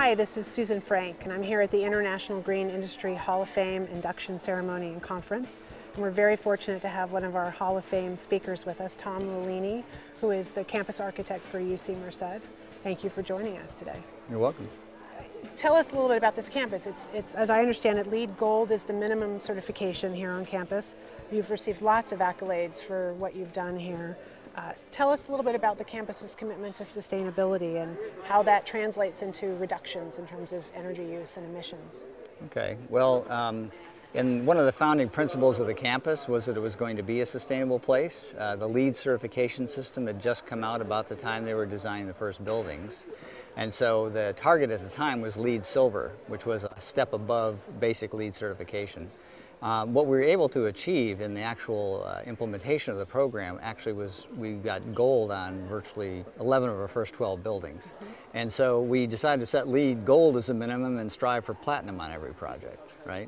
Hi, this is Susan Frank, and I'm here at the International Green Industry Hall of Fame induction ceremony and conference. And we're very fortunate to have one of our Hall of Fame speakers with us, Tom Lollini, who is the campus architect for UC Merced. Thank you for joining us today. You're welcome. Tell us a little bit about this campus. It's, as I understand it, LEED Gold is the minimum certification here on campus. You've received lots of accolades for what you've done here. Tell us a little bit about the campus's commitment to sustainability and how that translates into reductions in terms of energy use and emissions. Okay, well, and one of the founding principles of the campus was that it was going to be a sustainable place. The LEED certification system had just come out about the time they were designing the first buildings. And so the target at the time was LEED Silver, which was a step above basic LEED certification. What we were able to achieve in the actual implementation of the program actually was we got gold on virtually 11 of our first 12 buildings. And so we decided to set LEED Gold as a minimum and strive for platinum on every project, right?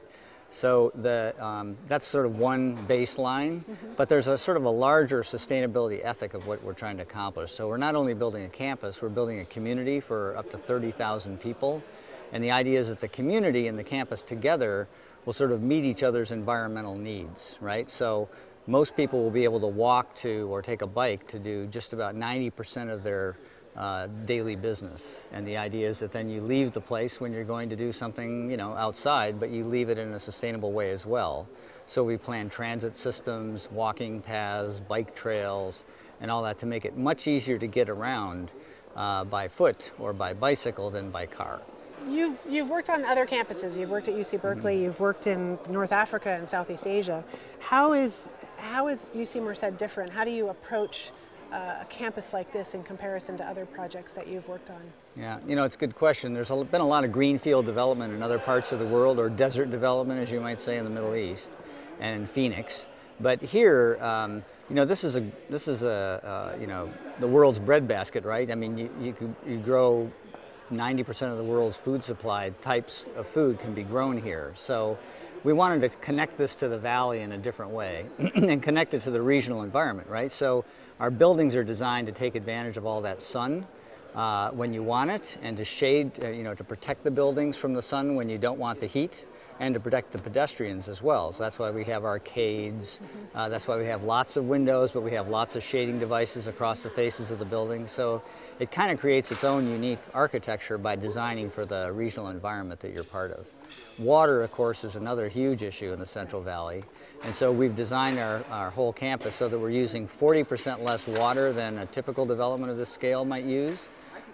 So that's sort of one baseline, but there's a sort of a larger sustainability ethic of what we're trying to accomplish. So we're not only building a campus, we're building a community for up to 30,000 people. And the idea is that the community and the campus together will sort of meet each other's environmental needs, right? So most people will be able to walk to or take a bike to do just about 90% of their daily business. And the idea is that then you leave the place when you're going to do something, you know, outside, but you leave it in a sustainable way as well. So we plan transit systems, walking paths, bike trails, and all that to make it much easier to get around by foot or by bicycle than by car. You've worked on other campuses. You've worked at UC Berkeley. You've worked in North Africa and Southeast Asia. How is UC Merced different? How do you approach a campus like this in comparison to other projects that you've worked on? Yeah, you know, it's a good question. There's been a lot of greenfield development in other parts of the world, or desert development, as you might say, in the Middle East and in Phoenix. But here, you know, this is you know, the world's breadbasket, right? I mean, you grow 90% of the world's food supply types of food can be grown here. So we wanted to connect this to the valley in a different way and connect it to the regional environment, right? So our buildings are designed to take advantage of all that sun when you want it, and to shade, you know, to protect the buildings from the sun when you don't want the heat, and to protect the pedestrians as well. So that's why we have arcades. That's why we have lots of windows, but we have lots of shading devices across the faces of the building. So it kind of creates its own unique architecture by designing for the regional environment that you're part of. Water, of course, is another huge issue in the Central Valley. And so we've designed our whole campus so that we're using 40% less water than a typical development of this scale might use.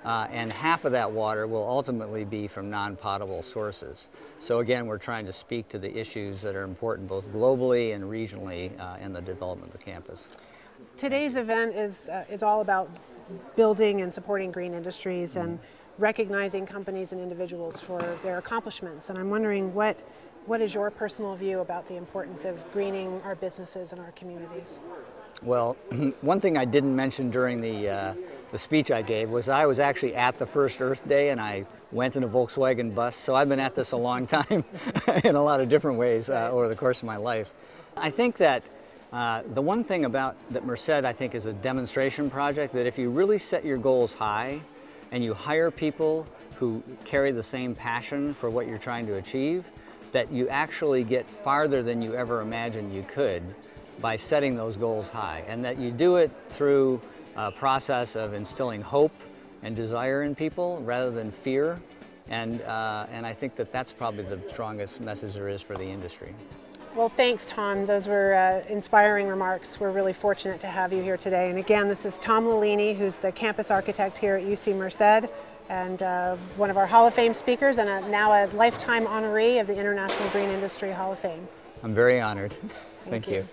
And half of that water will ultimately be from non-potable sources. So again, we're trying to speak to the issues that are important both globally and regionally in the development of the campus. Today's event is all about building and supporting green industries and recognizing companies and individuals for their accomplishments. And I'm wondering what is your personal view about the importance of greening our businesses and our communities? Well, one thing I didn't mention during the speech I gave was I was actually at the first Earth Day, and I went in a Volkswagen bus, so I've been at this a long time in a lot of different ways over the course of my life. I think that the one thing about that Merced, I think, is a demonstration project that if you really set your goals high and you hire people who carry the same passion for what you're trying to achieve, that you actually get farther than you ever imagined you could by setting those goals high, and that you do it through a process of instilling hope and desire in people rather than fear. And I think that that's probably the strongest message there is for the industry. Well, thanks, Tom. Those were inspiring remarks. We're really fortunate to have you here today. And again, this is Tom Lollini, who's the campus architect here at UC Merced, and one of our Hall of Fame speakers, and now a lifetime honoree of the International Green Industry Hall of Fame. I'm very honored. Thank you.